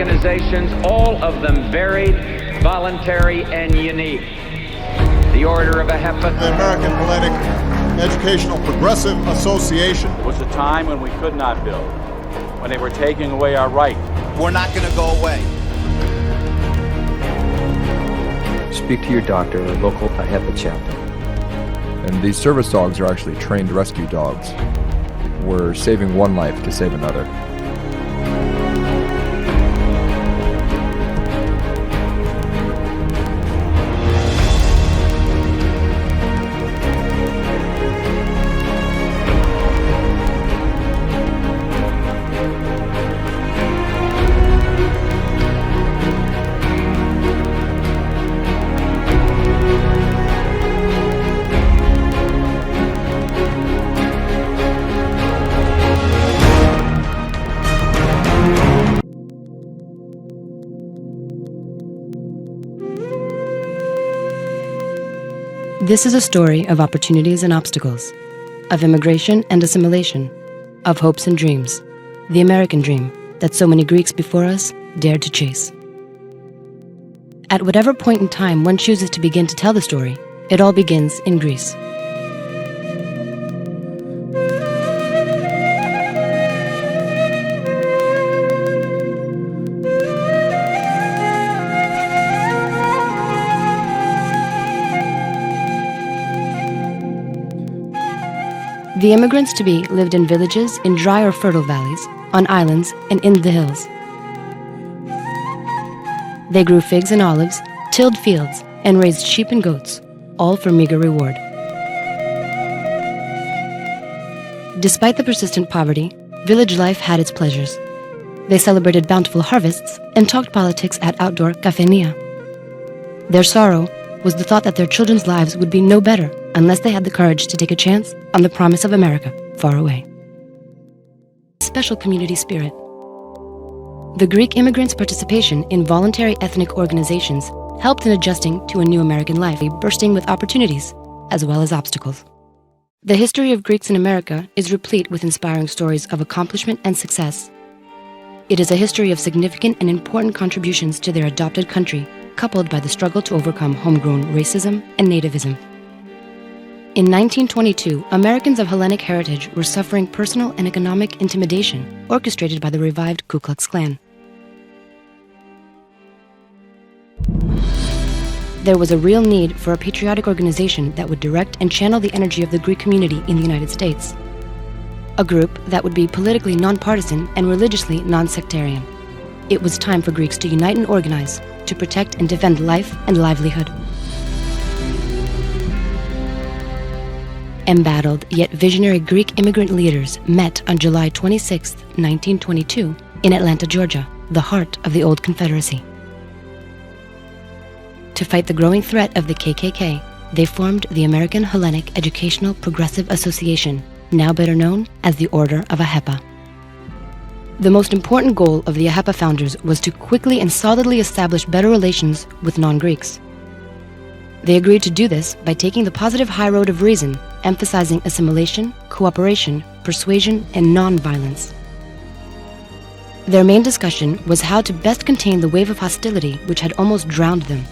organizations, all of them varied, voluntary, and unique. The Order of AHEPA. The American Hellenic Educational Progressive Association. It was a time when we could not build, when they were taking away our right. We're not going to go away. Speak to your doctor or local AHEPA chapter. And these service dogs are actually trained rescue dogs. We're saving one life to save another. This is a story of opportunities and obstacles, of immigration and assimilation, of hopes and dreams, the American dream that so many Greeks before us dared to chase. At whatever point in time one chooses to begin to tell the story, it all begins in Greece. The immigrants to be lived in villages in dry or fertile valleys, on islands, and in the hills. They grew figs and olives, tilled fields, and raised sheep and goats, all for meager reward. Despite the persistent poverty, village life had its pleasures. They celebrated bountiful harvests and talked politics at outdoor kafenia. Their sorrow was the thought that their children's lives would be no better unless they had the courage to take a chance on the promise of America far away. Special community spirit. The Greek immigrants' participation in voluntary ethnic organizations helped in adjusting to a new American life, bursting with opportunities as well as obstacles. The history of Greeks in America is replete with inspiring stories of accomplishment and success. It is a history of significant and important contributions to their adopted country, coupled by the struggle to overcome homegrown racism and nativism. In 1922, Americans of Hellenic heritage were suffering personal and economic intimidation orchestrated by the revived Ku Klux Klan. There was a real need for a patriotic organization that would direct and channel the energy of the Greek community in the United States. A group that would be politically nonpartisan and religiously non-sectarian. It was time for Greeks to unite and organize to protect and defend life and livelihood. Embattled yet visionary Greek immigrant leaders met on July 26, 1922, in Atlanta, Georgia, the heart of the old Confederacy. To fight the growing threat of the KKK, they formed the American Hellenic Educational Progressive Association, now better known as the Order of AHEPA. The most important goal of the AHEPA founders was to quickly and solidly establish better relations with non-Greeks. They agreed to do this by taking the positive high road of reason, emphasizing assimilation, cooperation, persuasion, and non-violence. Their main discussion was how to best contain the wave of hostility which had almost drowned them.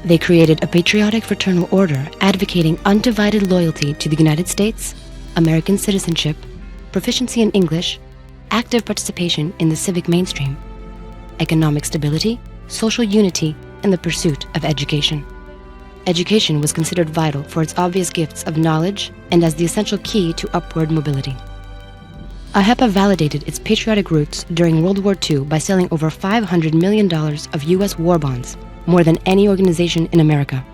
They created a patriotic fraternal order advocating undivided loyalty to the United States, American citizenship, proficiency in English, active participation in the civic mainstream, economic stability, social unity, and the pursuit of education. Education was considered vital for its obvious gifts of knowledge and as the essential key to upward mobility. AHEPA validated its patriotic roots during World War II by selling over $500 million of U.S. war bonds, more than any organization in America.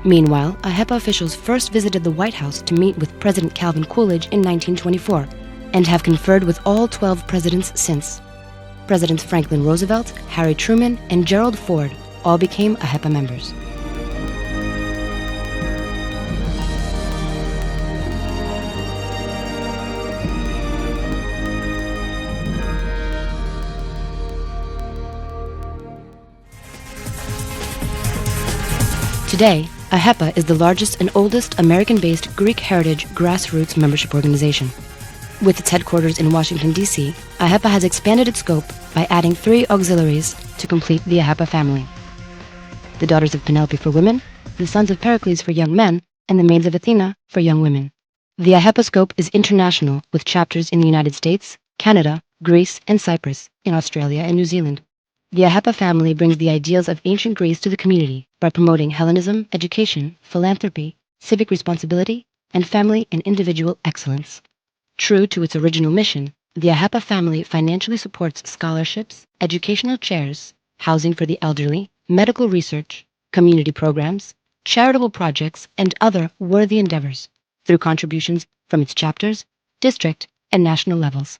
Meanwhile, AHEPA officials first visited the White House to meet with President Calvin Coolidge in 1924 and have conferred with all 12 presidents since. Presidents Franklin Roosevelt, Harry Truman, and Gerald Ford all became AHEPA members. Today, AHEPA is the largest and oldest American-based Greek heritage grassroots membership organization. With its headquarters in Washington, D.C., AHEPA has expanded its scope by adding 3 auxiliaries to complete the AHEPA family: the Daughters of Penelope for women, the Sons of Pericles for young men, and the Maids of Athena for young women. The AHEPA scope is international, with chapters in the United States, Canada, Greece, and Cyprus, in Australia and New Zealand. The AHEPA family brings the ideals of ancient Greece to the community by promoting Hellenism, education, philanthropy, civic responsibility, and family and individual excellence. True to its original mission, the AHEPA family financially supports scholarships, educational chairs, housing for the elderly, medical research, community programs, charitable projects, and other worthy endeavors through contributions from its chapters, district, and national levels.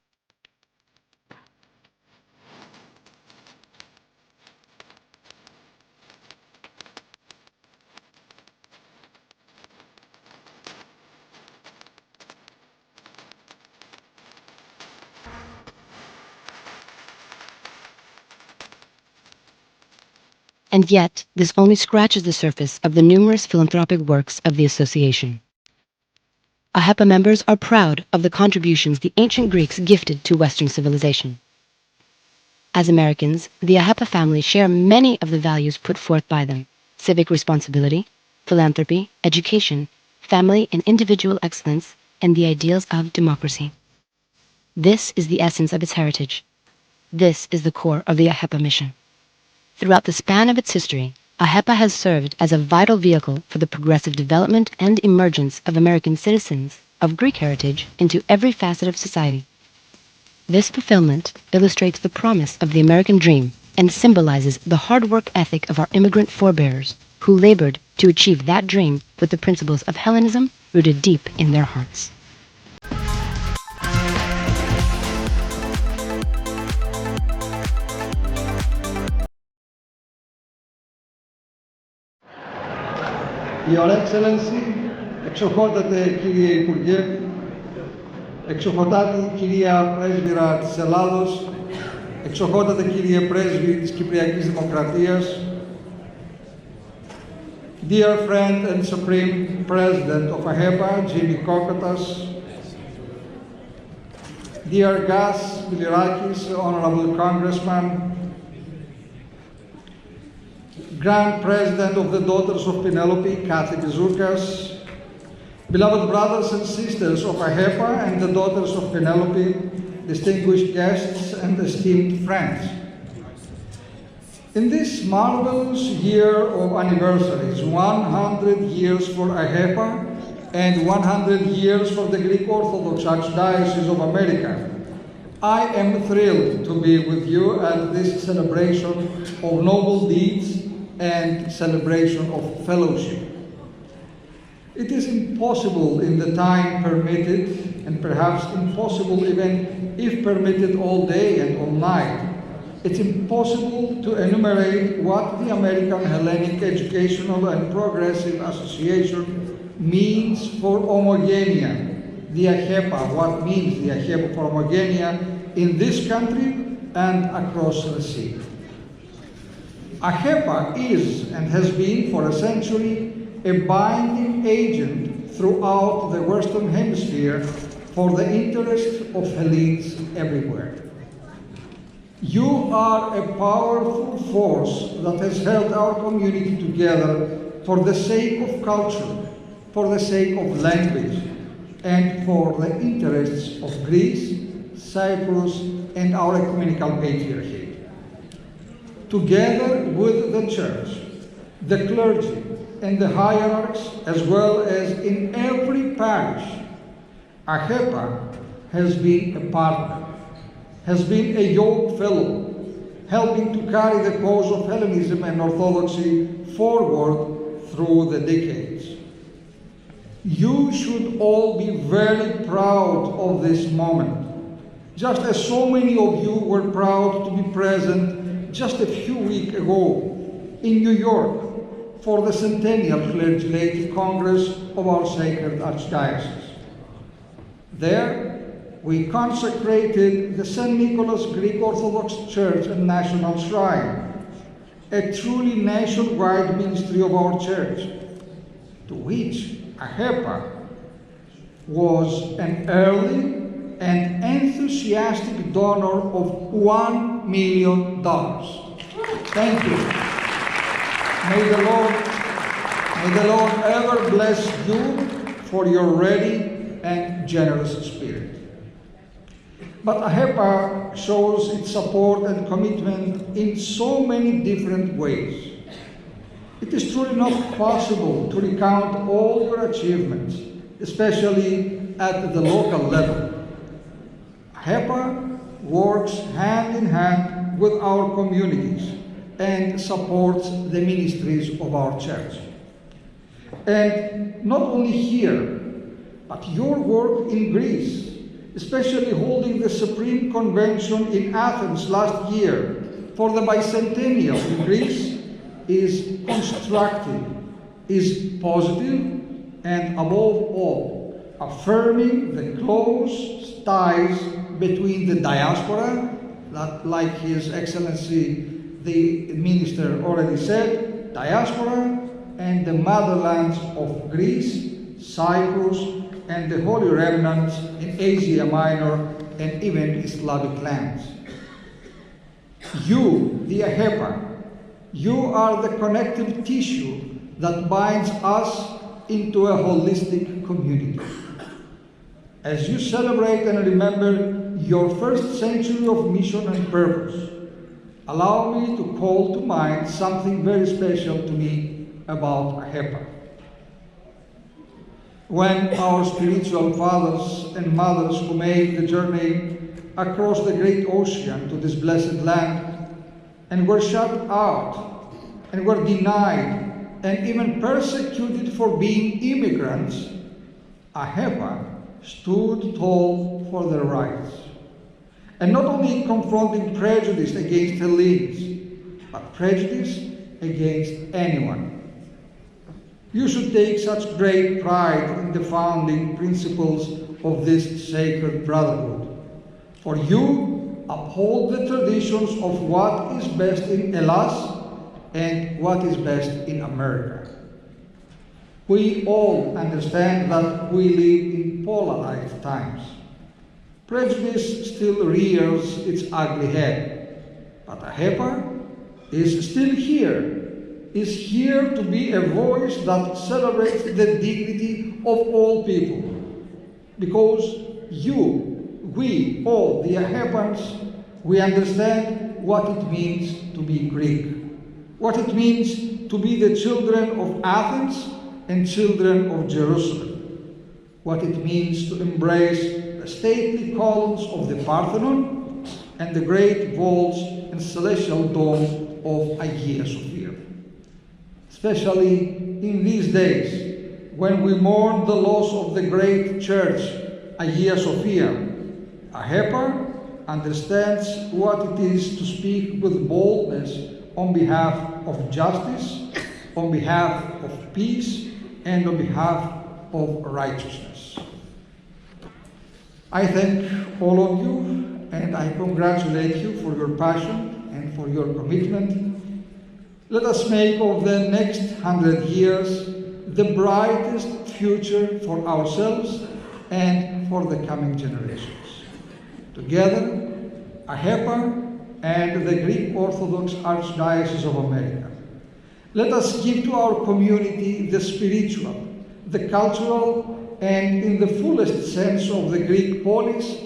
And yet, this only scratches the surface of the numerous philanthropic works of the association. AHEPA members are proud of the contributions the ancient Greeks gifted to Western civilization. As Americans, the AHEPA family share many of the values put forth by them: civic responsibility, philanthropy, education, family and individual excellence, and the ideals of democracy. This is the essence of its heritage. This is the core of the AHEPA mission. Throughout the span of its history, AHEPA has served as a vital vehicle for the progressive development and emergence of American citizens of Greek heritage into every facet of society. This fulfillment illustrates the promise of the American dream and symbolizes the hard work ethic of our immigrant forebears, who labored to achieve that dream with the principles of Hellenism rooted deep in their hearts. Your Excellency, εξοχότατε κύριε Υπουργέ, εξοχότατη κυρία Πρέσβυρα της Ελλάδος, εξοχότατε κύριε Πρέσβη της Κυπριακής Δημοκρατίας, dear friend and Supreme President of AHEPA, Jimmy Kokotas, dear Gas Bilirakis, Honorable Congressman, Grand President of the Daughters of Penelope, Kathy Bizurkas, beloved brothers and sisters of AHEPA and the Daughters of Penelope, distinguished guests and esteemed friends. In this marvelous year of anniversaries, 100 years for AHEPA and 100 years for the Greek Orthodox Archdiocese of America, I am thrilled to be with you at this celebration of noble deeds and celebration of fellowship. It is impossible in the time permitted, and perhaps impossible even if permitted all day and all night, it's impossible to enumerate what the American Hellenic Educational and Progressive Association means for Homogenia, the AHEPA, what means the AHEPA for Homogenia in this country and across the sea. AHEPA is and has been for a century a binding agent throughout the Western Hemisphere for the interest of Hellenes everywhere. You are a powerful force that has held our community together for the sake of culture, for the sake of language, and for the interests of Greece, Cyprus, and our ecumenical patriarchate. Together with the Church, the clergy, and the hierarchs, as well as in every parish, AHEPA has been a partner, has been a yoke fellow, helping to carry the cause of Hellenism and Orthodoxy forward through the decades. You should all be very proud of this moment, just as so many of you were proud to be present just a few weeks ago in New York for the Centennial Legislative Congress of our Sacred Archdiocese. There, we consecrated the St. Nicholas Greek Orthodox Church and National Shrine, a truly nationwide ministry of our church, to which AHEPA was an early and enthusiastic donor of $1 million. Thank you. May the Lord ever bless you for your ready and generous spirit. But AHEPA shows its support and commitment in so many different ways. It is truly not possible to recount all your achievements, especially at the local level. AHEPA works hand in hand with our communities and supports the ministries of our church. And not only here, but your work in Greece, especially holding the Supreme Convention in Athens last year for the bicentennial in Greece, is constructive, is positive, and above all, affirming the close ties between the diaspora, that, like His Excellency the Minister already said, diaspora, and the motherlands of Greece, Cyprus, and the Holy Remnants in Asia Minor and even Slavic lands. You, the AHEPA, you are the connective tissue that binds us into a holistic community. As you celebrate and remember your first century of mission and purpose, allow me to call to mind something very special to me about AHEPA. When our spiritual fathers and mothers who made the journey across the great ocean to this blessed land and were shut out and were denied and even persecuted for being immigrants, AHEPA stood tall for their rights. And not only confronting prejudice against Hellenes, but prejudice against anyone. You should take such great pride in the founding principles of this sacred brotherhood. For you uphold the traditions of what is best in Hellas and what is best in America. We all understand that we live in polarized times. Prejudice still rears its ugly head, but AHEPA is still here, is here to be a voice that celebrates the dignity of all people. Because we, all the AHEPans, we understand what it means to be Greek, what it means to be the children of Athens and children of Jerusalem, what it means to embrace the stately columns of the Parthenon and the great vaults and celestial dome of Hagia Sophia. Especially in these days, when we mourn the loss of the great church, Hagia Sophia, AHEPA understands what it is to speak with boldness on behalf of justice, on behalf of peace, and on behalf of righteousness. I thank all of you, and I congratulate you for your passion and for your commitment. Let us make of the next 100 years the brightest future for ourselves and for the coming generations. Together, AHEPA and the Greek Orthodox Archdiocese of America, let us give to our community the spiritual, the cultural, and in the fullest sense of the Greek polis,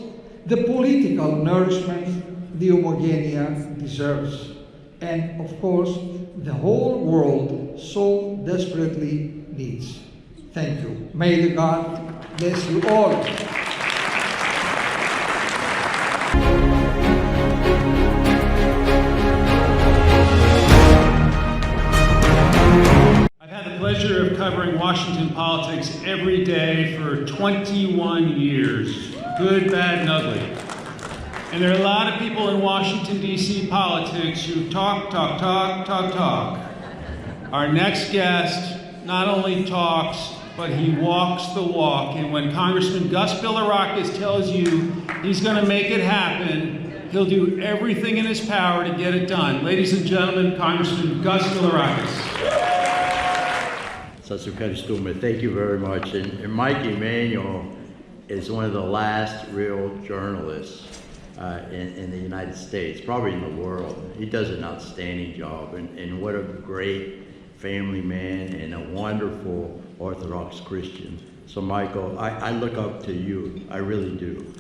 the political nourishment the Homogeneia deserves, and of course, the whole world so desperately needs. Thank you. May the God bless you all. Pleasure of covering Washington politics every day for 21 years, good, bad, and ugly. And there are a lot of people in Washington, D.C. politics who talk. Our next guest not only talks, but he walks the walk. And when Congressman Gus Bilirakis tells you he's going to make it happen, he'll do everything in his power to get it done. Ladies and gentlemen, Congressman Gus Bilirakis. Σας ευχαριστούμε. Thank you very much. And Mike Emanuel, is one of the last real journalists in the United States, probably in the world. He does an outstanding job, and what a great family man and a wonderful Orthodox Christian. So Michael, I look up to you, I really do.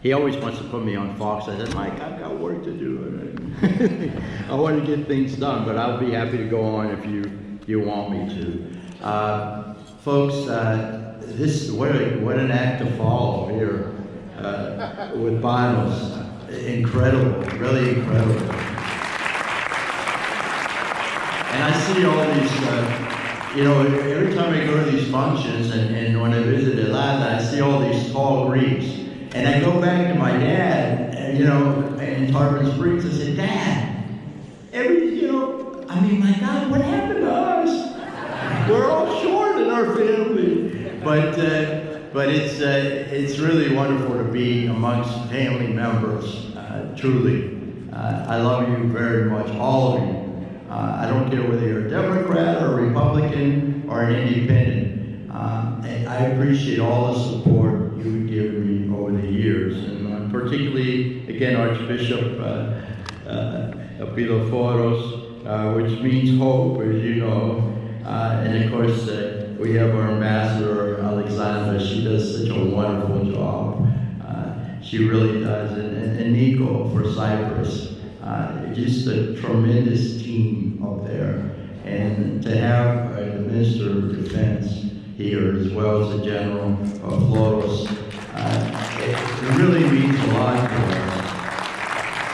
He always wants to put me on Fox. I said, Mike, I've got work to do. I want to get things done, but I'll be happy to go on if you want me to. Folks, what an act to follow here with Panos. Incredible, really incredible. And I see all these, every time I go to these functions and when I visit Atlanta, I see all these tall Greeks. And I go back to my dad, in Tarpon Springs, I said, Dad, my God, what happened to us? We're all short in our family. But it's really wonderful to be amongst family members, truly. I love you very much, all of you. I don't care whether you're a Democrat or a Republican or an independent. And I appreciate all the support you've given me over the years, and particularly, again, Archbishop Elpidophoros, which means hope, as you know. And of course, we have our ambassador, Alexandra. She does such a wonderful job. She really does. And Nikos for Cyprus. Just a tremendous team up there. And to have the Minister of Defense here, as well as the General of Floros, it really means a lot to us.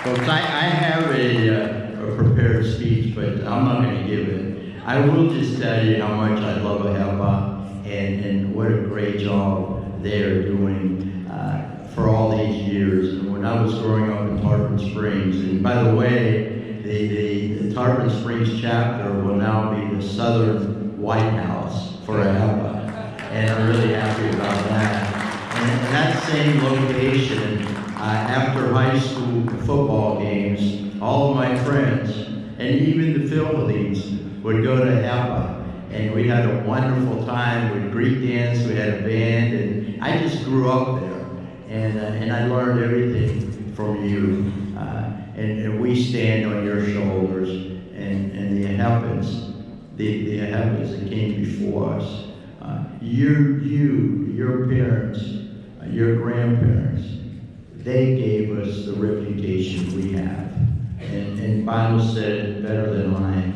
Folks, I have a prepared speech, but I'm not going to give it. I will just tell you how much I love AHEPA and what a great job they're doing for all these years. And when I was growing up in Tarpon Springs, and by the way, the Tarpon Springs chapter will now be the Southern White House for AHEPA. And I'm really happy about that. And that same location, after high school football games, all of my friends, and even the Philippines, would go to AHEPA. And we had a wonderful time with Greek dance, we had a band, and I just grew up there. And I learned everything from you. And we stand on your shoulders, and the AHEPAs, the AHEPAs that came before us. Your parents, your grandparents, they gave us the reputation we have. And Bible said it better than I.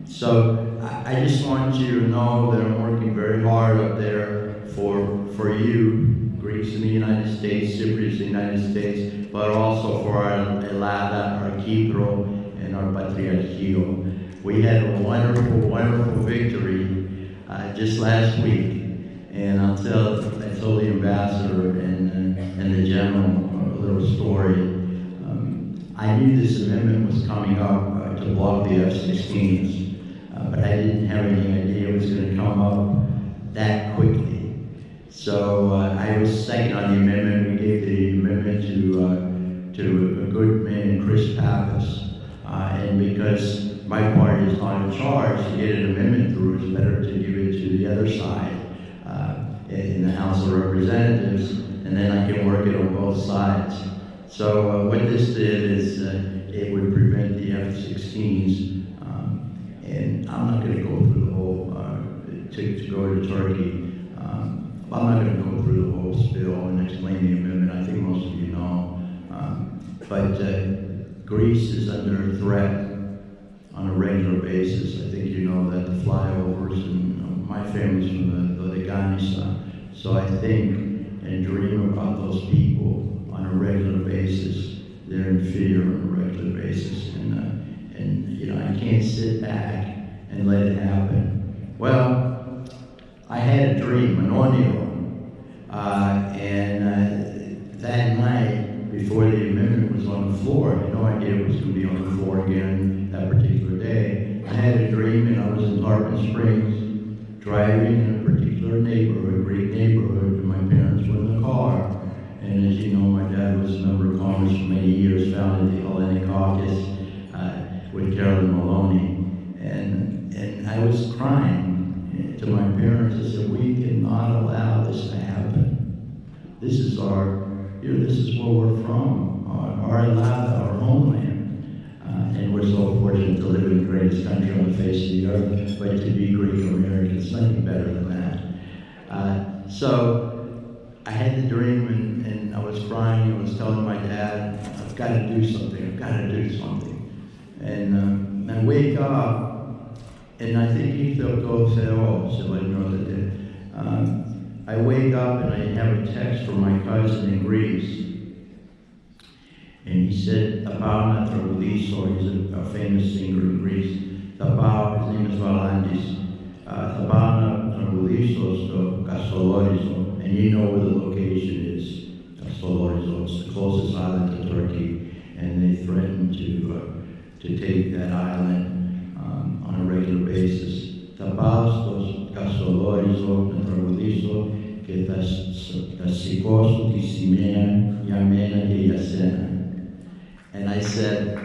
So I just want you to know that I'm working very hard up there for you, Greeks in the United States, Cypriots in the United States, but also for our Elada, our Kipro, and our Patriarchio. We had a wonderful, wonderful victory just last week, and I told the ambassador and the general a little story. I knew this amendment was coming up to block the F-16s, but I didn't have any idea it was going to come up that quickly. So I was second on the amendment. We gave the amendment to a good man, Chris Pappas, and because my party is not in charge to get an amendment through, it's better to give it to the other side in the House of Representatives, and then I can work it on both sides. So what this did is it would prevent the F-16s, and I'm not going to go through the whole, to go to Turkey, I'm not going to go through the whole spiel and explain the amendment. I think most of you know. But Greece is under threat on a regular basis. I think you know that, the flyovers, and my family's from the Bilirakis. So I think and dream about those people on a regular basis. They're in fear on a regular basis. And I can't sit back and let it happen. Well, I had a dream, an audio, and that night, before the amendment was on the floor, I had no idea it was going to be on the floor again that particular day. I had a dream, and I was in Tarpon Springs, driving in a particular neighborhood, a great neighborhood, and my parents were in the car. And as you know, my dad was a member of Congress for many years, founded the Hellenic Caucus with Carolyn Maloney. And I was crying to my parents. I said, we cannot allow this to happen. This is our, this is where we're from, our land, our homeland. And we're so fortunate to live in the greatest country on the face of the earth, but to be Greek Americans, nothing better than that. So I had the dream, and I was crying. I was telling my dad, I've got to do something. I've got to do something. And I wake up, and I think Elpidophoros, so I know that. I wake up and I have a text from my cousin in Greece. And he said, Tabana, he's a famous singer in Greece. Tabana, his name is Valandis. Tabana, Kassolorizo. And you know where the location is. Kassolorizo, it's the closest island to Turkey. And they threatened to take that island on a regular basis. Tabastos, Kassolorizo, Natraulizo, que tasikosu di simea, yamena e yasena. And I said,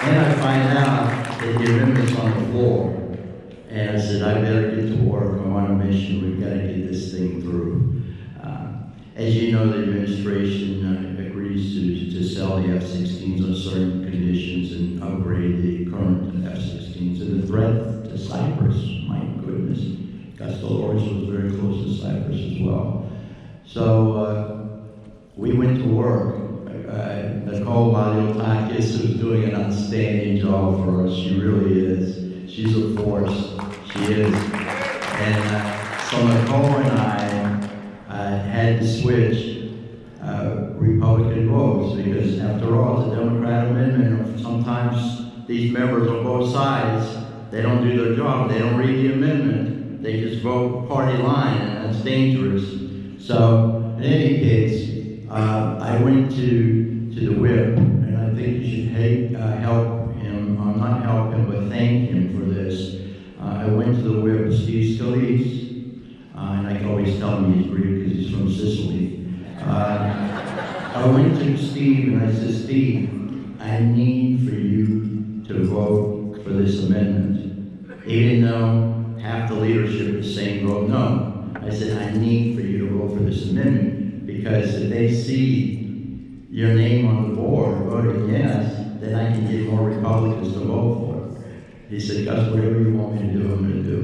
and I find out that the amendment's on the floor. And I said, I better get to work. I'm on a mission. We've got to get this thing through. As you know, the administration agrees to sell the F-16s on certain conditions and upgrade the current F-16s. And the threat to Cyprus, my goodness, Kassolorizo was very close to Cyprus as well. So we went to work. Panagiotopoulos, who's doing an outstanding job for us. She really is. She's a force. She is. And so Nicole and I had to switch Republican votes because, after all, it's a Democrat amendment. Sometimes these members on both sides, they don't do their job. They don't read the amendment. They just vote party line, and that's dangerous. So, in any case, I went to the whip, and I think you should help him, not help him, but thank him for this. I went to the whip, Steve Scalise, and I can always tell him he's Greek because he's from Sicily. I went to Steve and I said, Steve, I need for you to vote for this amendment. Even though half the leadership is saying vote no. I said, I need for you to vote for this amendment because if they see your name on the board voting yes, then I can get more Republicans to vote for it. He said, Gus, whatever you want me to do, I'm going to do.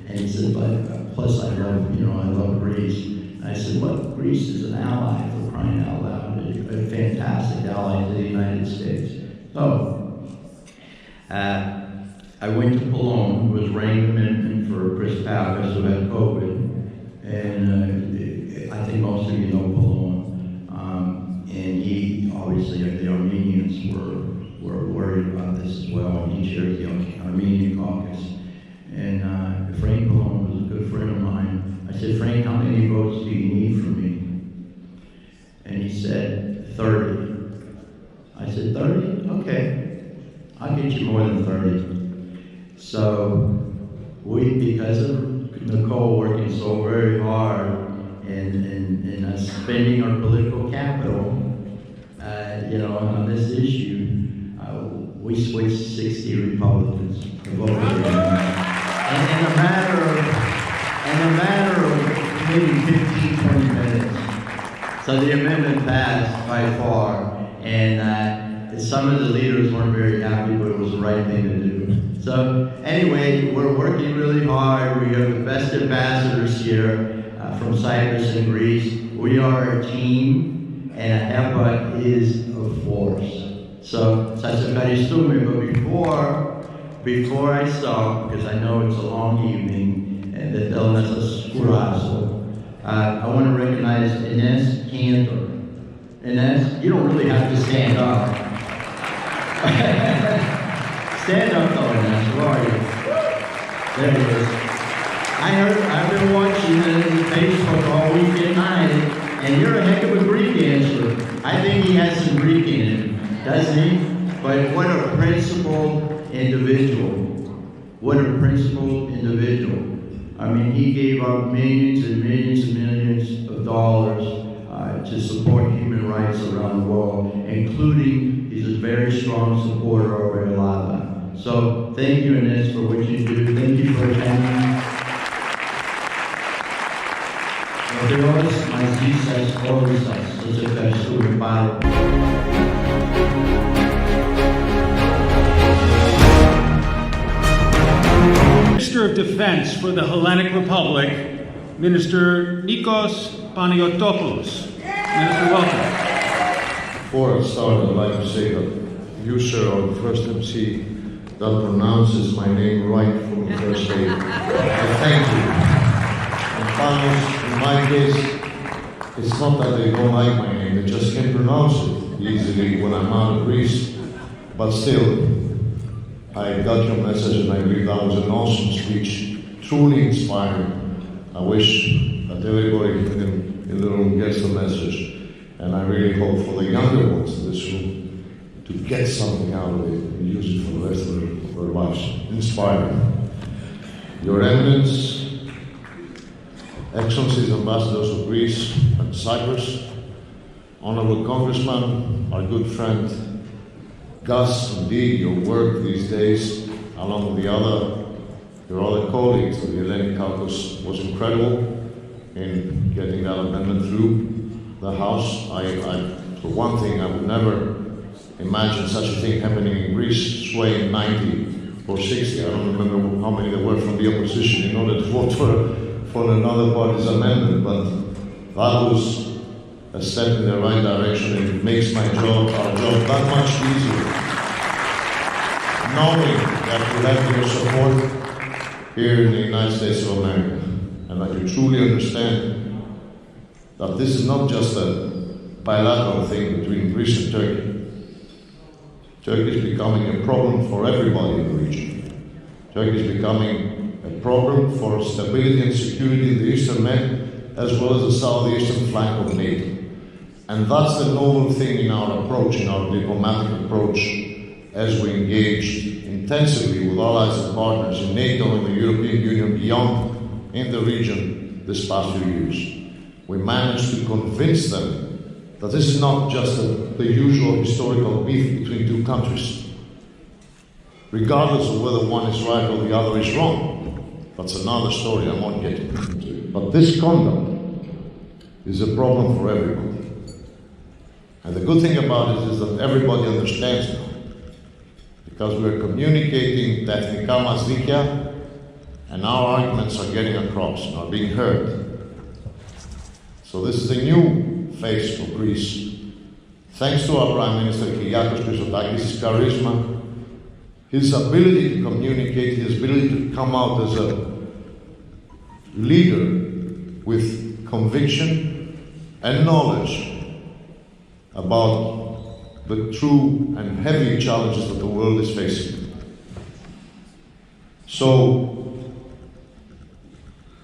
And he said, but plus I love Greece. And I said, well, Greece is an ally, for crying out loud, a fantastic ally to the United States. So, I went to Cologne, who was ranking amendment for Chris Pappas, who had COVID. And I think most of you know Cologne. And he, obviously, the Armenians were worried about this as well. And he chaired the Armenian caucus. And Frank Cologne was a good friend of mine. I said, Frank, how many votes do you need from me? And he said, 30. I said, 30? Okay. I'll get you more than 30. So because of Nicole working so very hard and us spending our political capital, on this issue, we switched 60 Republicans to vote for it. And in a matter of maybe 15, 20 minutes. So the amendment passed by far, and some of the leaders weren't very happy, but it was the right thing to do. So anyway, we're working really hard. We have the best ambassadors here from Cyprus and Greece. We are a team, and AHEPA is a force. So, but before I start, because I know it's a long evening, and that I want to recognize Ines Cantor. Ines, you don't really have to stand up. Stand up though, Ines, where are you? There it is. I've been watching Facebook all weekend night, and you're a heck of a Greek dancer. I think he has some Greek in him, doesn't he? But what a principled individual. What a principled individual. I mean, he gave up millions and millions and millions of dollars to support human rights around the world, including he's a very strong supporter of AHEPA. So thank you, Ines, for what you do. Thank you for attending. he says, always does. Σας ευχαριστούμε πάρα πολύ. Minister of Defense for the Hellenic Republic, Minister Nikos Panagiotopoulos. Minister, welcome. Before I start, I'd like to say that you, sir, are the first MC that pronounces my name right from the first day. I thank you. And Panos, in my case, it's not that they don't like my name, they just can't pronounce it easily when I'm out of Greece. But still, I got your message and I believe that was an awesome speech, truly inspiring. I wish that everybody in the room gets the message, and I really hope for the younger ones in this room to get something out of it and use it for the rest of their lives. Inspiring. Your Eminence, Excellencies, Ambassadors of Greece and Cyprus, Honorable Congressman, our good friend, Gus, indeed, your work these days, along with your other colleagues of the Hellenic Caucus, was incredible in getting that amendment through the House. For one thing, I would never imagine such a thing happening in Greece, swaying 90 or 60. I don't remember how many there were from the opposition in order to vote for another party's amendment, but that was a step in the right direction, and it makes our job that much easier. Knowing that we have your support here in the United States of America, and that you truly understand that this is not just a bilateral thing between Greece and Turkey. Turkey is becoming a problem for everybody in the region. Turkey is becoming a problem for stability and security in the Eastern Med, as well as the southeastern flank of NATO. And that's the normal thing in our approach, in our diplomatic approach, as we engaged intensively with allies and partners in NATO and the European Union beyond in the region this past few years. We managed to convince them that this is not just the usual historical beef between two countries. Regardless of whether one is right or the other is wrong, that's another story I won't get into. But this conduct is a problem for everybody. And the good thing about it is that everybody understands now, because we're communicating τα εθνικά μας δίκαια, and our arguments are getting across and are being heard. So this is a new face for Greece. Thanks to our Prime Minister Kyriakos Mitsotakis, his charisma, his ability to communicate, his ability to come out as a leader with conviction and knowledge about the true and heavy challenges that the world is facing. So,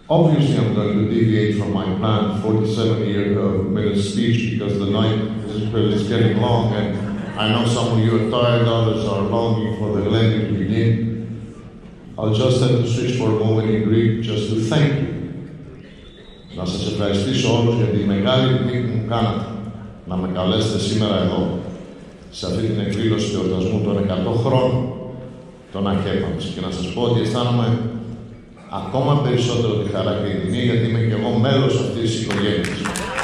obviously I'm going to deviate from my planned 47-minute speech because the night is getting long, and I know some of you are tired, others are longing for the Hellenic to begin. I'll just have to switch for a moment in Greek just to thank you. Να σας ευχαριστήσω όλους για τη μεγάλη τιμή που μου κάνατε να με καλέσετε σήμερα εδώ, σε αυτή την εκδήλωση του εορτασμού των 100 χρόνων των AHEPA μας. Και να σας πω ότι αισθάνομαι ακόμα περισσότερο τη χαρά και την τιμή, γιατί είμαι και εγώ μέλος αυτής της οικογένειας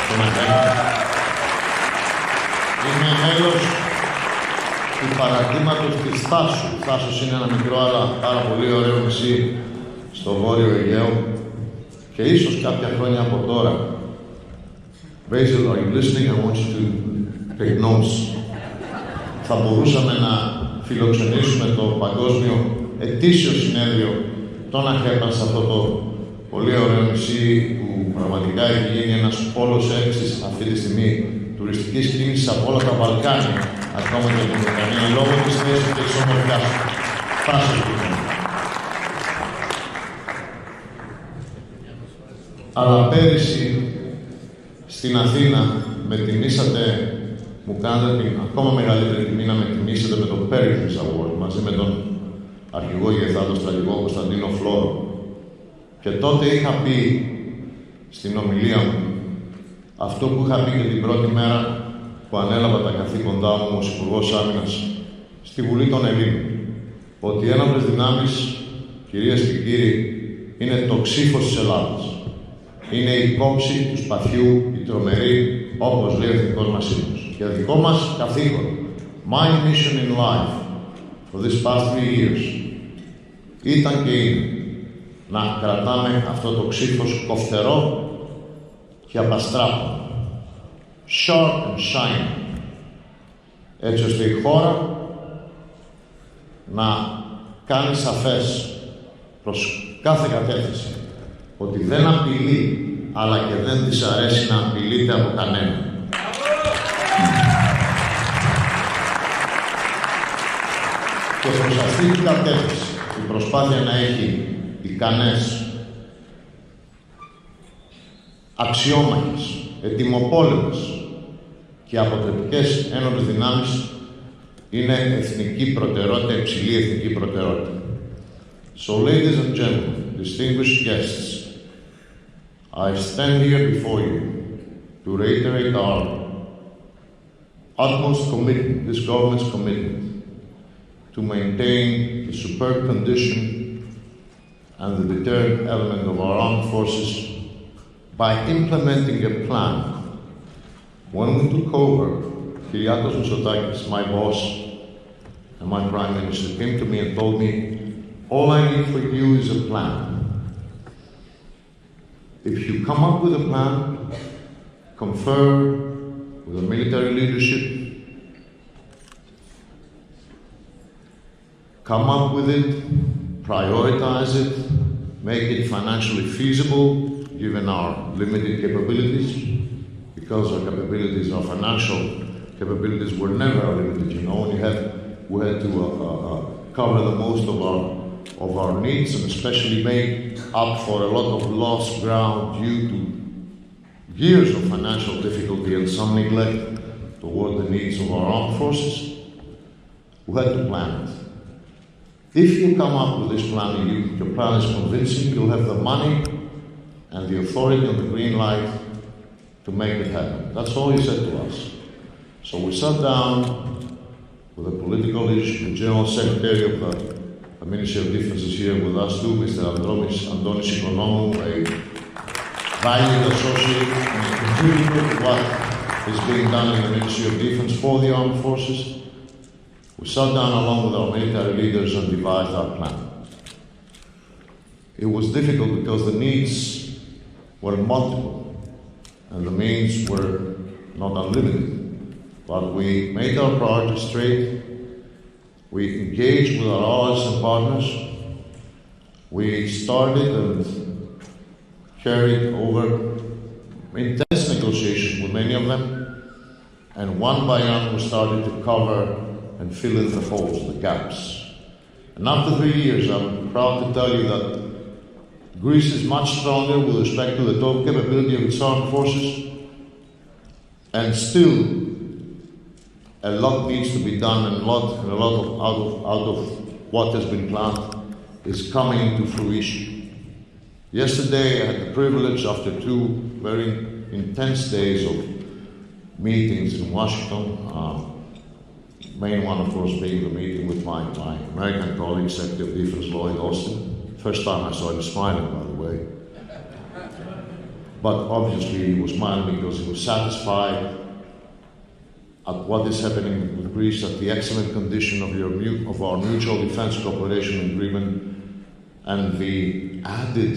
των AHEPA. Είμαι μέλος του παραδείγματος της Θάσου. Η Θάσος είναι ένα μικρό αλλά πάρα πολύ ωραίο νησί στο βόρειο Αιγαίο, και ίσως κάποια χρόνια από τώρα, Basil, are you listening? I want you to take notes. Θα μπορούσαμε να φιλοξενήσουμε το παγκόσμιο ετήσιο συνέδριο των AHEPA σε αυτό το πολύ ωραίο νησί που πραγματικά έχει γίνει ένας πόλος έξης αυτή τη στιγμή τουριστικής κίνησης από όλα τα Βαλκάνια, ακόμα και την Ουκρανία, λόγω της θέσης και της ομορφιάς. Φάσος λοιπόν. Αλλά πέρυσι στην Αθήνα με τιμήσατε, μου κάνατε την ακόμα μεγαλύτερη τιμή να με τιμήσετε με το Pericles Award μαζί με τον αρχηγό Γεθάτο στρατηγό Κωνσταντίνο Φλόρο. Και τότε είχα πει στην ομιλία μου αυτό που είχα πει και την πρώτη μέρα που ανέλαβα τα καθήκοντά μου ως Υπουργός Άμυνας στη Βουλή των Ελλήνων, ότι οι ένοπλες δυνάμεις, κυρίες και κύριοι, είναι το ξύφος της Ελλάδας. είναι η κόψη του σπαθιού, η τρομερή, όπως λέει ο εθνικός μας σύμβος. Και δικό μας καθήκον, my mission in life for this past 3 years, ήταν και είναι να κρατάμε αυτό το ξύφος κοφτερό και απαστράπτο, sharp and shiny, έτσι ώστε η χώρα να κάνει σαφές προς κάθε κατεύθυνση ότι δεν απειλεί, αλλά και δεν της αρέσει να απειλείται από κανένα. Και προς αυτή την κατεύθυνση, η προσπάθεια να έχει ικανές, αξιόμαχες, ετοιμοπόλεμες και αποτρεπτικές ένοπλες δυνάμεις είναι εθνική προτεραιότητα, υψηλή εθνική προτεραιότητα. So, ladies and gentlemen, distinguished guests, I stand here before you to reiterate our utmost commitment, this government's commitment, to maintain the superb condition and the deterrent element of our armed forces by implementing a plan. When we took over, Bilirakis, my boss, and my Prime Minister came to me and told me, all I need for you is a plan. If you come up with a plan, confer with the military leadership, come up with it, prioritize it, make it financially feasible, given our limited capabilities, because our capabilities, our financial capabilities were never limited, you know, we had to cover the most of our needs, and especially make up for a lot of lost ground due to years of financial difficulty and some neglect toward the needs of our armed forces. We had to plan it. If you come up with this plan and your plan is convincing, you'll have the money and the authority and the green light to make it happen. That's all he said to us. So we sat down with the political leadership, the General Secretary of the Ministry of Defense is here with us too, Mr. Andonis Ikonomou, a valued associate and a contributor to what is being done in the Ministry of Defense for the armed forces. We sat down along with our military leaders and devised our plan. It was difficult because the needs were multiple and the means were not unlimited. But we made our priorities straight. We engaged with our allies and partners. We started and carried over intense negotiations with many of them. And one by one we started to cover and fill in the holes, the gaps. And after 3 years, I'm proud to tell you that Greece is much stronger with respect to the total capability of its armed forces, and still a lot needs to be done, and a lot out of what has been planned is coming into fruition. Yesterday, I had the privilege, after 2 very intense days of meetings in Washington, main one, of course, being the meeting with my American colleague, Secretary of Defense Lloyd Austin. First time I saw him smiling, by the way. But obviously he was smiling because he was satisfied at what is happening with Greece, at the excellent condition of our mutual defense cooperation agreement, and the added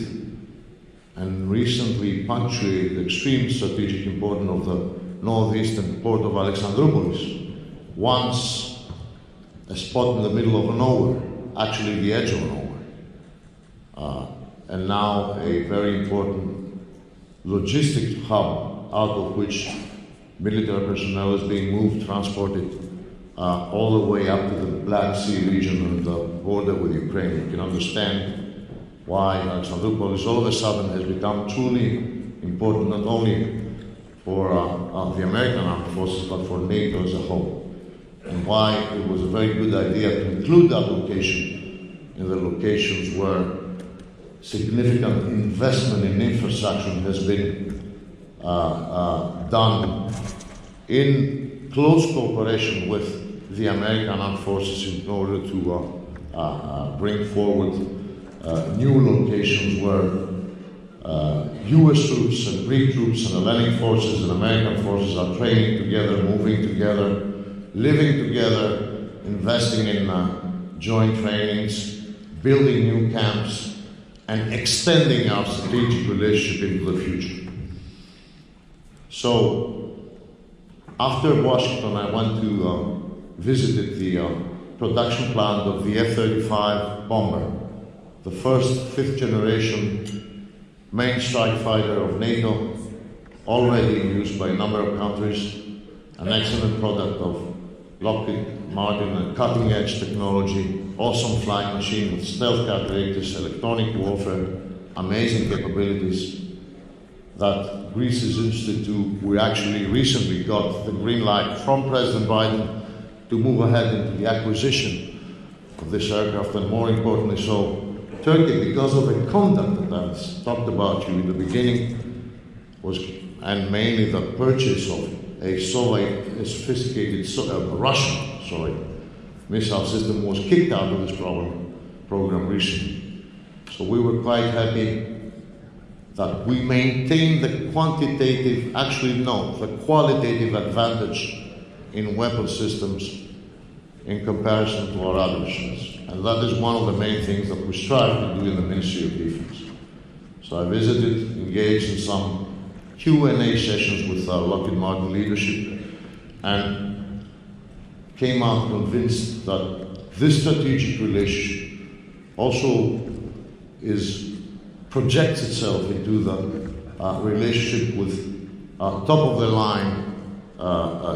and recently punctuated extreme strategic importance of the northeastern port of Alexandroupolis. Once a spot in the middle of nowhere, actually the edge of nowhere. And now a very important logistic hub out of which military personnel is being moved, transported all the way up to the Black Sea region and the border with Ukraine. You can understand why Alexandroupolis all of a sudden has become truly important, not only for the American armed forces, but for NATO as a whole. And why it was a very good idea to include that location in the locations where significant investment in infrastructure has been done in close cooperation with the American armed forces in order to bring forward new locations where US troops and Greek troops and Hellenic forces and American forces are training together, moving together, living together, investing in joint trainings, building new camps, and extending our strategic relationship into the future. So, after Washington, I went to visit the production plant of the F-35 bomber, the first fifth-generation main strike fighter of NATO, already used by a number of countries, an excellent product of Lockheed Martin, a cutting-edge technology, awesome flying machine with stealth calculators, electronic warfare, amazing capabilities that Greece is interested to. We actually recently got the green light from President Biden to move ahead into the acquisition of this aircraft, and more importantly so, Turkey, because of the conduct that I talked about you in the beginning, and mainly the purchase of a sophisticated Russian missile system, was kicked out of this program recently. So we were quite happy that we maintained the the qualitative advantage in weapon systems in comparison to our adversaries. And that is one of the main things that we strive to do in the Ministry of Defense. So I visited, engaged in some Q&A sessions with our Lockheed Martin leadership, and came out convinced that this strategic relationship also projects itself into the relationship with top-of-the-line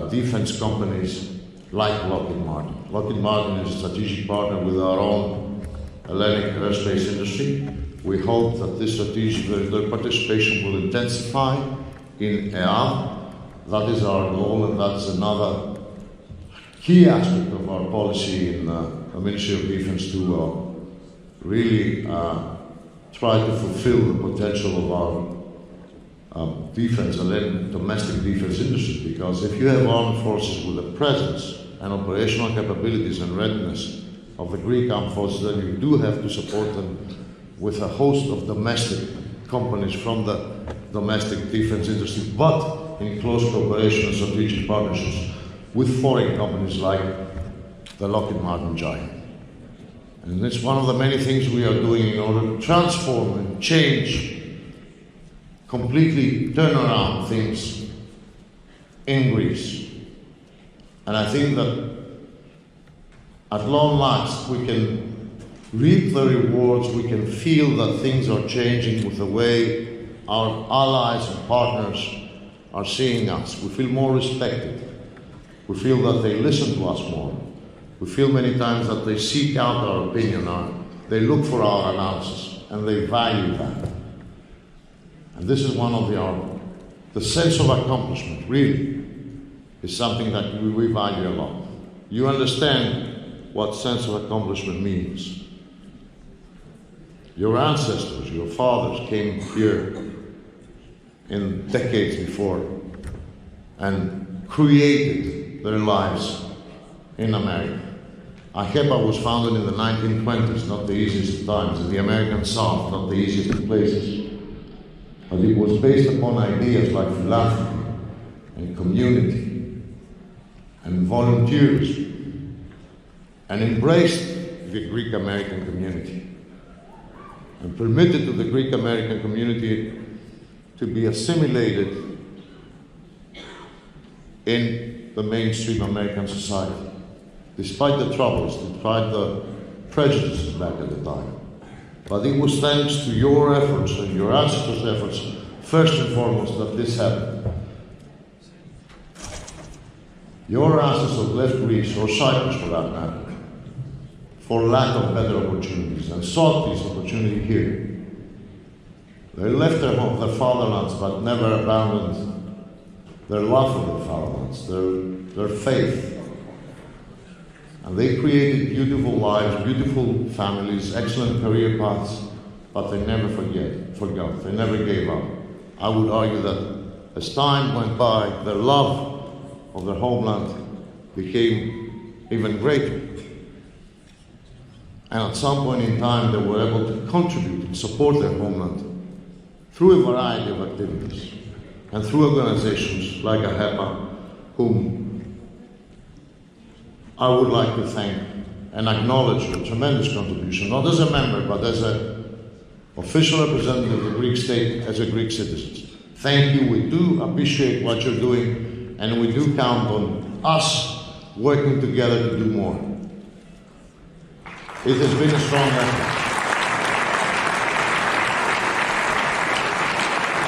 defense companies like Lockheed Martin. Lockheed Martin is a strategic partner with our own Hellenic aerospace industry. We hope that this their participation will intensify in AIR. That is our goal, and that's another key aspect of our policy in the Ministry of Defense to really try to fulfill the potential of our defense and then domestic defense industry. Because if you have armed forces with the presence and operational capabilities and readiness of the Greek armed forces, then you do have to support them with a host of domestic companies from the domestic defense industry, but in close cooperation and strategic partnerships with foreign companies like the Lockheed Martin giant. And it's one of the many things we are doing in order to transform and change, completely turn around things in Greece. And I think that at long last we can reap the rewards, we can feel that things are changing with the way our allies and partners are seeing us. We feel more respected. We feel that they listen to us more. We feel many times that they seek out our opinion, they look for our analysis, and they value that. And this is one of the sense of accomplishment, really, is something that we value a lot. You understand what sense of accomplishment means. Your ancestors, your fathers came here in decades before and created their lives in America. AHEPA was founded in the 1920s, not the easiest of times, in the American South, not the easiest of places. But it was based upon ideas like philanthropy and community and volunteerism, and embraced the Greek American community and permitted to the Greek American community to be assimilated in the mainstream American society, despite the troubles, despite the prejudices back at the time. But it was thanks to your efforts and your ancestors' efforts, first and foremost, that this happened. Your ancestors left Greece, or Cyprus for that matter, for lack of better opportunities, and sought this opportunity here. They left their home, their fatherlands, but never abandoned their love for their fatherlands, their faith. And they created beautiful lives, beautiful families, excellent career paths, but they never forgot, they never gave up. I would argue that as time went by, their love of their homeland became even greater. And at some point in time, they were able to contribute and support their homeland through a variety of activities and through organizations like AHEPA, whom I would like to thank and acknowledge your tremendous contribution, not as a member, but as an official representative of the Greek state, as a Greek citizen. Thank you. We do appreciate what you're doing, and we do count on us working together to do more. It has been a strong effort.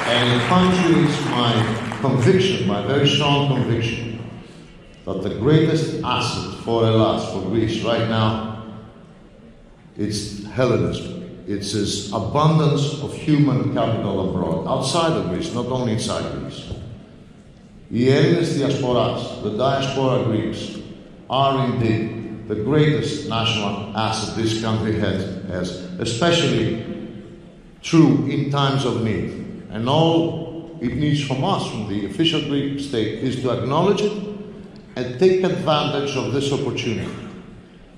And it punctuates my conviction, my very strong conviction, that the greatest asset for Hellas, for Greece right now, it's Hellenism. It's this abundance of human capital abroad, outside of Greece, not only inside Greece. Οι Έλληνες diasporas, the diaspora Greeks, are indeed the greatest national asset this country has, especially true in times of need. And all it needs from us, from the official Greek state, is to acknowledge it and take advantage of this opportunity.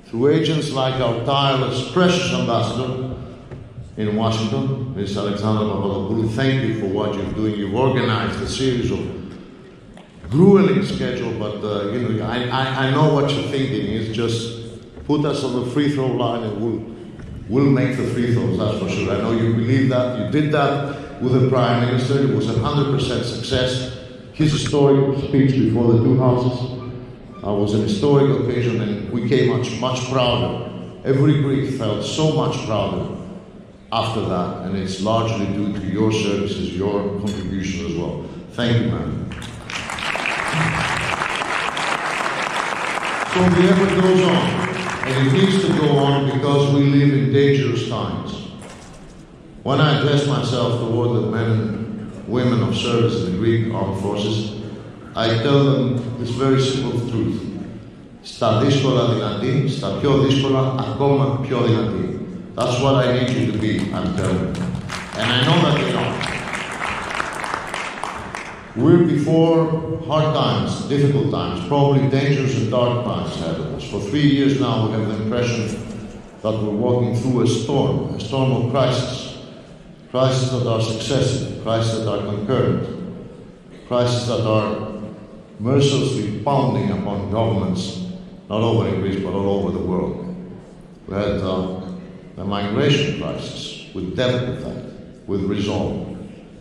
Through agents like our tireless, precious ambassador in Washington, Ms. Angelatos, thank you for what you're doing. You've organized a series of grueling schedule, but I know what you're thinking is just put us on the free throw line and we'll make the free throws, that's for sure. I know you believe that. You did that with the Prime Minister. It was 100% success. His historic speech before the two houses was an historic occasion, and we came much prouder. Every Greek felt so much prouder after that, and it's largely due to your services, your contribution as well. Thank you, ma'am. So the effort goes on, and it needs to go on because we live in dangerous times. When I address myself toward the men and women of service in the Greek armed forces, I tell them this very simple truth. Στα δύσκολα δυνατή, στα πιο δύσκολα ακόμα πιο δυνατή. That's what I need you to be, I'm telling you. And I know that they are. We're before hard times, difficult times, probably dangerous and dark times ahead of us. For 3 years now, we have the impression that we're walking through a storm of crisis. Crises that are successive, crises that are concurrent, crises that are mercilessly pounding upon governments, not only in Greece, but all over the world. We had the migration crisis. We dealt with that with resolve.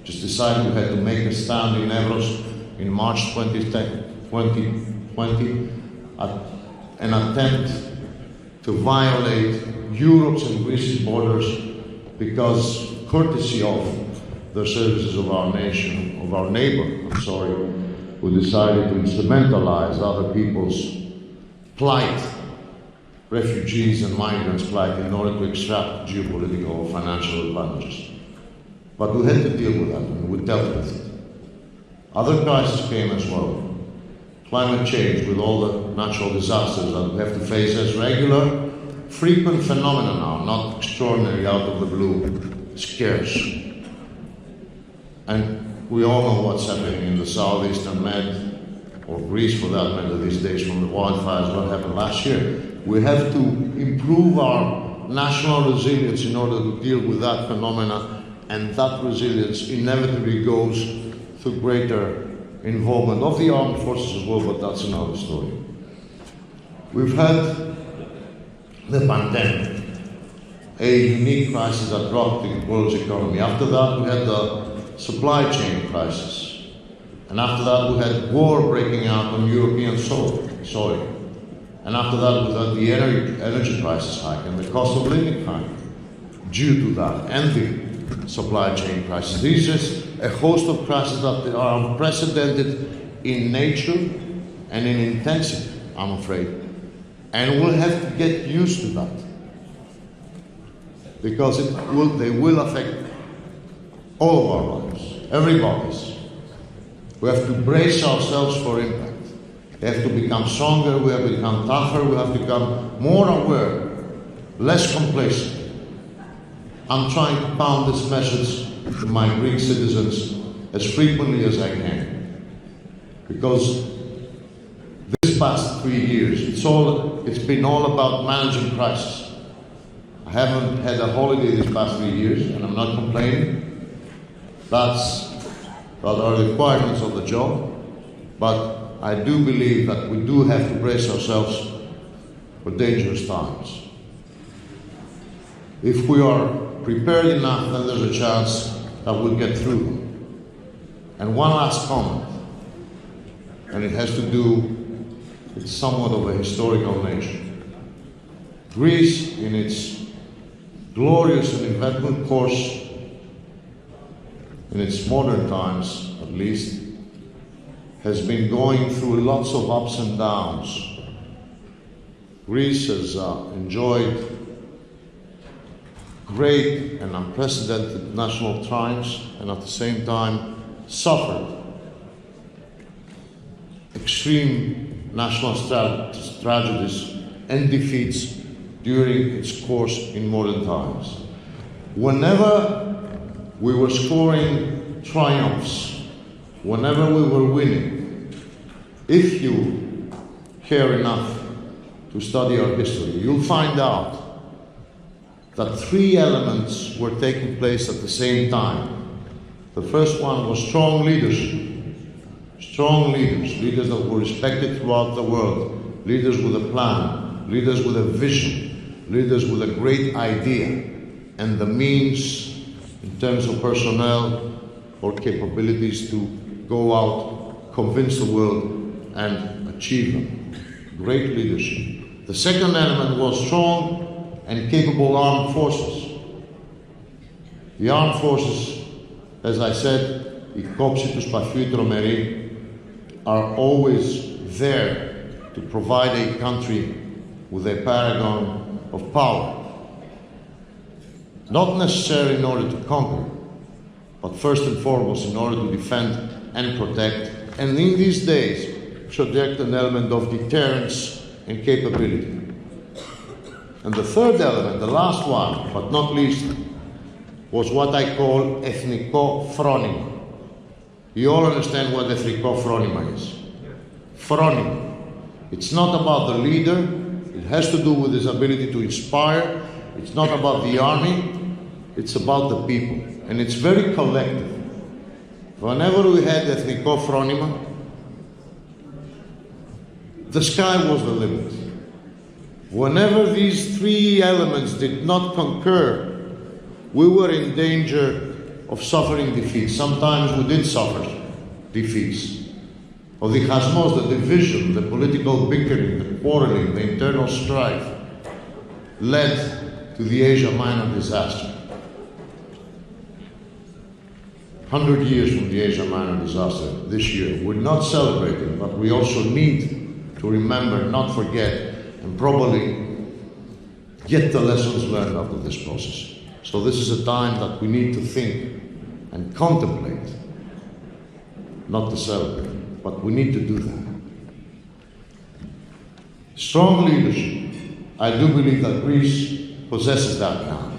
Just decided we had to make a stand in Evros in March 2020, an attempt to violate Europe's and Greece's borders because, courtesy of the services of our nation, of our neighbor, who decided to instrumentalize other people's plight, refugees and migrants' plight, in order to extract geopolitical or financial advantages. But we had to deal with that, and we dealt with it. Other crises came as well. Climate change, with all the natural disasters that we have to face as regular, frequent phenomena now, not extraordinary, out of the blue, scarce. And we all know what's happening in the southeastern Med, or Greece for that matter these days, from the wildfires, what happened last year. We have to improve our national resilience in order to deal with that phenomena, and that resilience inevitably goes through greater involvement of the armed forces as well, but that's another story. We've had the pandemic, a unique crisis that rocked the world's economy. After that, we had the supply chain crisis. And after that, we had war breaking out on European soil. And after that, we had the energy prices hike and the cost of living hike due to that, and the supply chain crisis. This is a host of crises that are unprecedented in nature and in intensity, I'm afraid. And we'll have to get used to that, because they will affect all of our lives, everybody's. We have to brace ourselves for impact. We have to become stronger, we have to become tougher, we have to become more aware, less complacent. I'm trying to pound this message to my Greek citizens as frequently as I can, because this past 3 years, it's been all about managing crisis. I haven't had a holiday these past 3 years, and I'm not complaining. That are the requirements of the job, but I do believe that we do have to brace ourselves for dangerous times. If we are prepared enough, then there's a chance that we'll get through them. And one last comment, and it has to do with somewhat of a historical nature. Greece, in its glorious and eventful course, in its modern times at least, has been going through lots of ups and downs. Greece has enjoyed great and unprecedented national triumphs, and at the same time suffered extreme national tragedies and defeats during its course in modern times. Whenever we were scoring triumphs, whenever we were winning, if you care enough to study our history, you'll find out that three elements were taking place at the same time. The first one was strong leadership. Strong leaders, leaders that were respected throughout the world, leaders with a plan, leaders with a vision, leaders with a great idea, and the means in terms of personnel or capabilities to go out, convince the world, and achieve them. Great leadership. The second element was strong and capable armed forces. The armed forces, as I said, οι κόψοι του σπαθιού οι τρομεροί, are always there to provide a country with a paragon of power. Not necessarily in order to conquer, but first and foremost in order to defend and protect, and in these days project an element of deterrence and capability. And the third element, the last one, but not least, was what I call ethniko phronima. You all understand what ethniko phronima is. Phronima. It's not about the leader. It has to do with his ability to inspire. It's not about the army. It's about the people. And it's very collective. Whenever we had ethniko phronima, the sky was the limit. Whenever these three elements did not concur, we were in danger of suffering defeat. Sometimes we did suffer defeats. Of the chasmos, the division, the political bickering, the quarreling, the internal strife led to the Asia Minor disaster. 100 years from the Asia Minor disaster this year. We're not celebrating, but we also need to remember, not forget, and probably get the lessons learned out of this process. So this is a time that we need to think and contemplate, not to celebrate, but we need to do that. Strong leadership. I do believe that Greece possesses that now.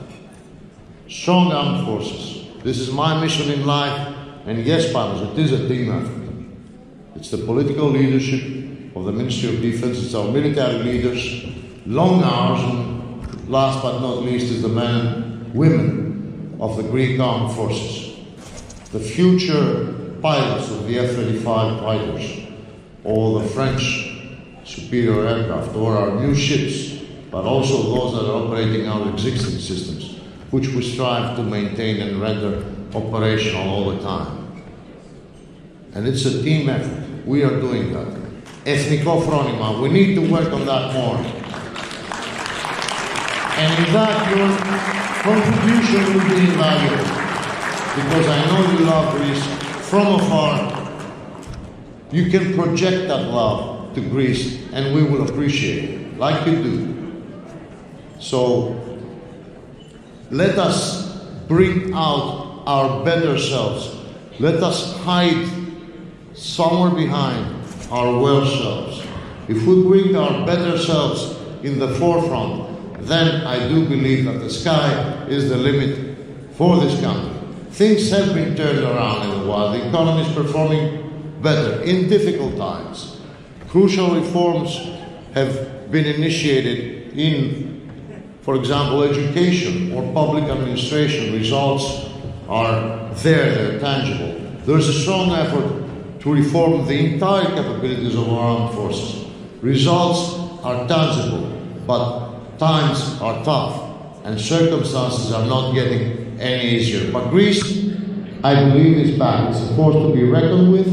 Strong armed forces. This is my mission in life, and yes, Panos, it is a team effort. It's the political leadership of the Ministry of Defense, it's our military leaders, long hours, and last but not least is the men and women of the Greek armed forces. The future pilots of the F-35 fighters, or the French superior aircraft, or our new ships, but also those that are operating our existing systems, which we strive to maintain and render operational all the time. And it's a team effort. We are doing that. Ethniko phronima, we need to work on that more. And in that, your contribution will be invaluable, because I know you love Greece from afar. You can project that love to Greece, and we will appreciate it, like you do. So, let us bring out our better selves. Let us hide somewhere behind our worse selves. If we bring our better selves in the forefront, then I do believe that the sky is the limit for this country. Things have been turned around in a while. The economy is performing better in difficult times. Crucial reforms have been initiated in, for example, education or public administration. Results are there, they're tangible. There's a strong effort to reform the entire capabilities of our armed forces. Results are tangible, but times are tough, and circumstances are not getting any easier. But Greece, I believe, is back. It's a force to be reckoned with.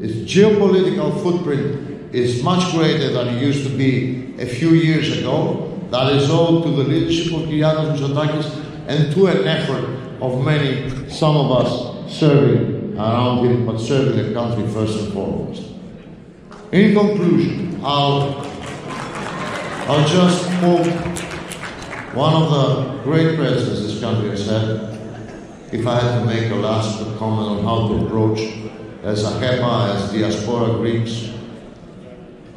Its geopolitical footprint is much greater than it used to be a few years ago. That is owed to the leadership of Kyriakos Mitsotakis and to an effort of many, some of us serving around him, but serving the country first and foremost. In conclusion, I'll just quote one of the great presidents this country has had. If I had to make a last comment on how to approach, as AHEPA, as diaspora Greeks,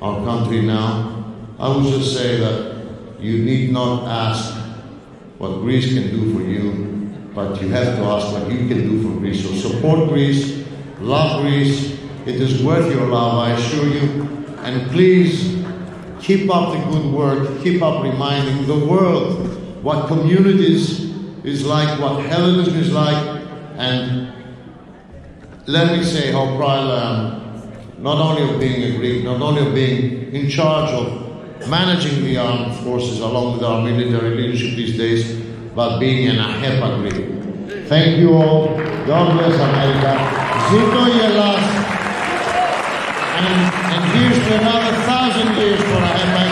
our country now, I would just say that you need not ask what Greece can do for you, but you have to ask what you can do for Greece. So support Greece, love Greece. It is worth your love, I assure you. And please keep up the good work, keep up reminding the world what communities is like, what Hellenism is like, and let me say how proud I am, not only of being a Greek, not only of being in charge of managing the armed forces along with our military leadership these days, but being an AHEPA Greek. Thank you all. God bless America. Zito Yelas. And here's to another 1,000 years for AHEPA.